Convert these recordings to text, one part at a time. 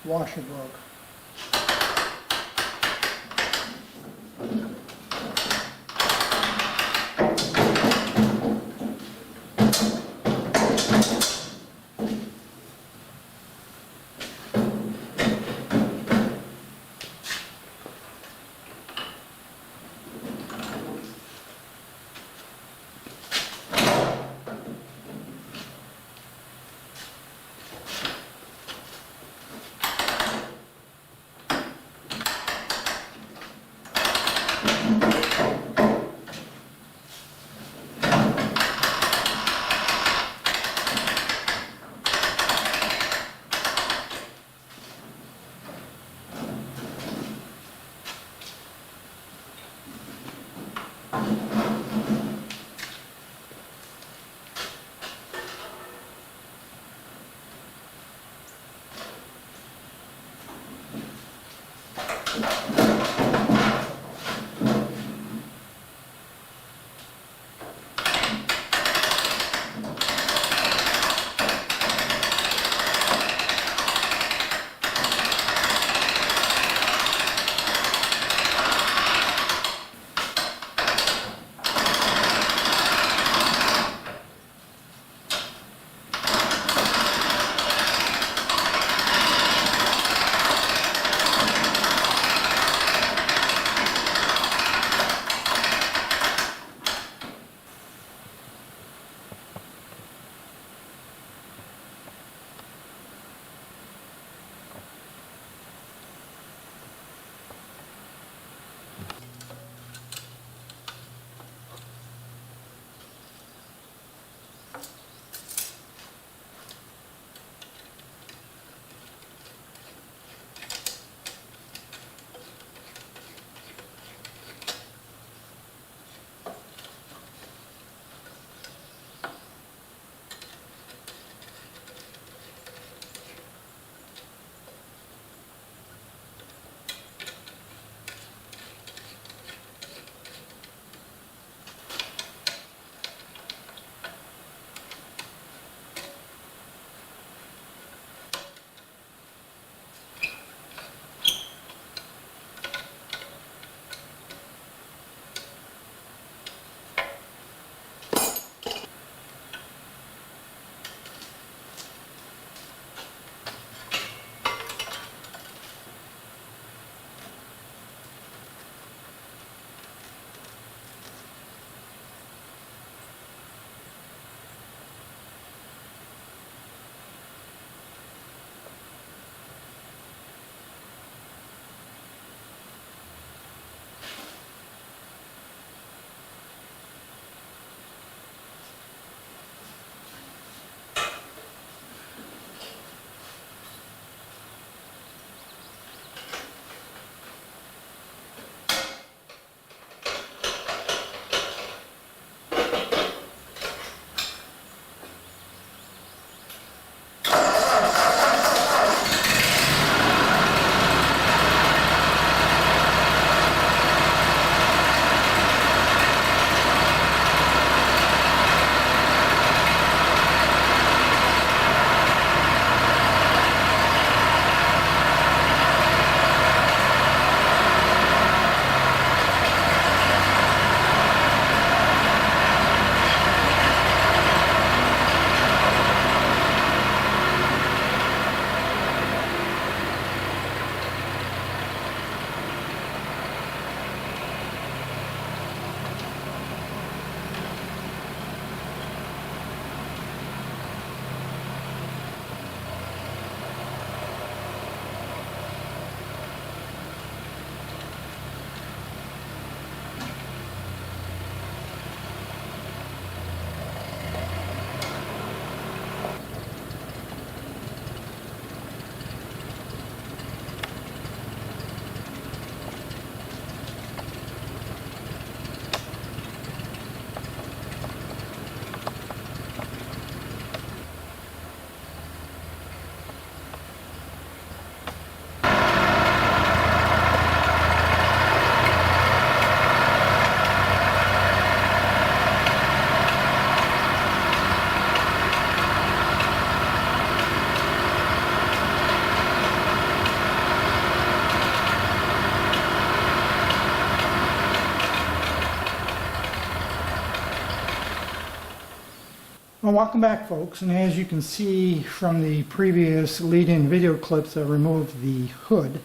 washer broke. Well, welcome back, folks, and as you can see from the previous lead-in video clips, I removed the hood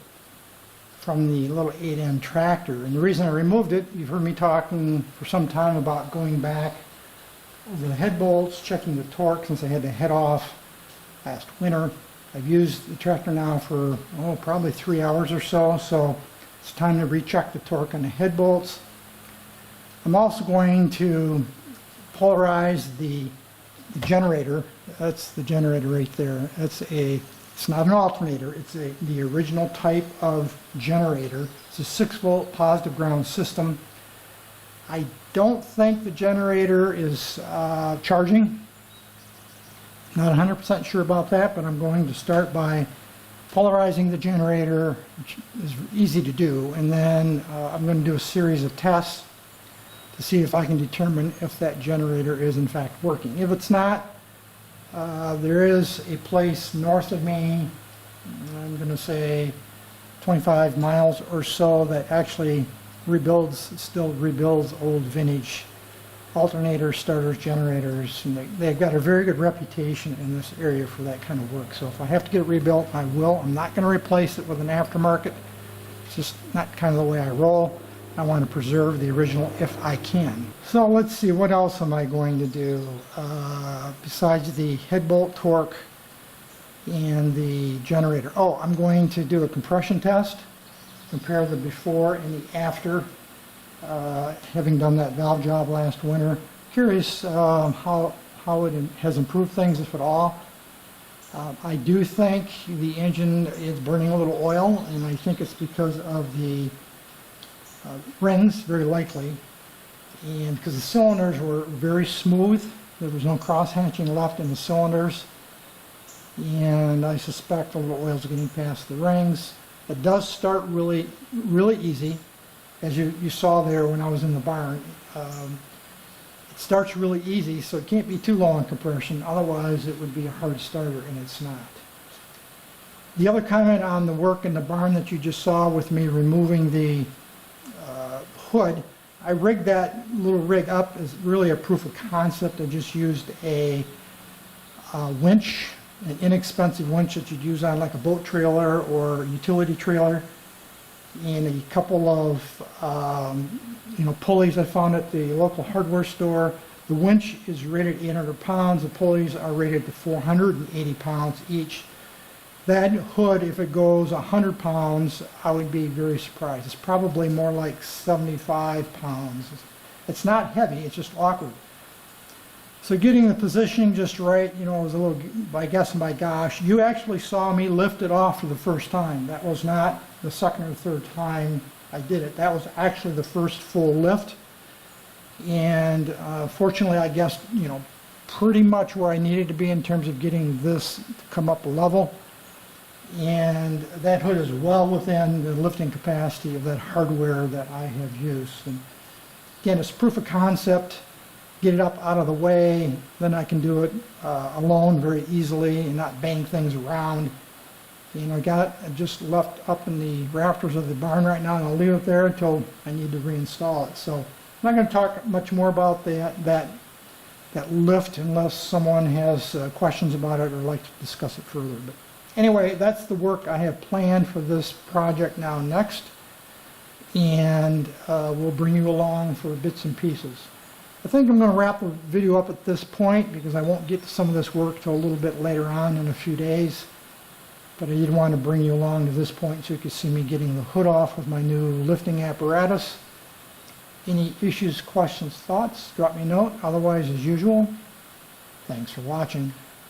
from the little 8N tractor. And the reason I removed it, you've heard me talking for some time about going back over the head bolts, checking the torque since I had the head off last winter. I've used the tractor now for probably 3 hours or so, so it's time to recheck the torque on the head bolts. I'm also going to polarize the generator. That's the generator right there. It's not an alternator, it's the original type of generator. It's a 6-volt positive ground system. I don't think the generator is charging. Not 100% sure about that, but I'm going to start by polarizing the generator, which is easy to do, and then I'm going to do a series of tests to see if I can determine if that generator is in fact working. If it's not, there is a place north of me, I'm going to say 25 miles or so, that actually still rebuilds old vintage alternators, starters, generators, and they've got a very good reputation in this area for that kind of work. So if I have to get it rebuilt, I will. I'm not going to replace it with an aftermarket. It's just not kind of the way I roll. I want to preserve the original if I can. So let's see, what else am I going to do besides the head bolt torque and the generator? Oh, I'm going to do a compression test, compare the before and the after, having done that valve job last winter. Curious how it has improved things, if at all. I do think the engine is burning a little oil, and I think it's because of the rings, very likely, and because the cylinders were very smooth. There was no cross hatching left in the cylinders, and I suspect a little oil is getting past the rings. It does start really easy, as you saw there when I was in the barn. It starts really easy, so it can't be too low on compression, otherwise it would be a hard starter, and it's not. The other comment on the work in the barn that you just saw with me removing the hood, I rigged that little rig up as really a proof of concept. I just used a winch, an inexpensive winch that you'd use on like a boat trailer or utility trailer, and a couple of pulleys I found at the local hardware store. The winch is rated 800 pounds. The pulleys are rated to 480 pounds each. That hood, if it goes 100 pounds, I would be very surprised. It's probably more like 75 pounds. It's not heavy, it's just awkward. So getting the positioning just right, was a little by guess and by gosh. You actually saw me lift it off for the first time. That was not the second or third time I did it. That was actually the first full lift. And fortunately, I guessed, pretty much where I needed to be in terms of getting this to come up level. And that hood is well within the lifting capacity of that hardware that I have used. And again, it's proof of concept. Get it up out of the way, then I can do it alone very easily and not bang things around. I got it just left up in the rafters of the barn right now, and I'll leave it there until I need to reinstall it. So I'm not going to talk much more about that lift unless someone has questions about it or like to discuss it further. But anyway, that's the work I have planned for this project now next, and we'll bring you along for bits and pieces. I think I'm going to wrap the video up at this point because I won't get to some of this work till a little bit later on in a few days, but I did want to bring you along to this point so you could see me getting the hood off with my new lifting apparatus. Any issues, questions, thoughts, drop me a note. Otherwise, as usual, thanks for watching.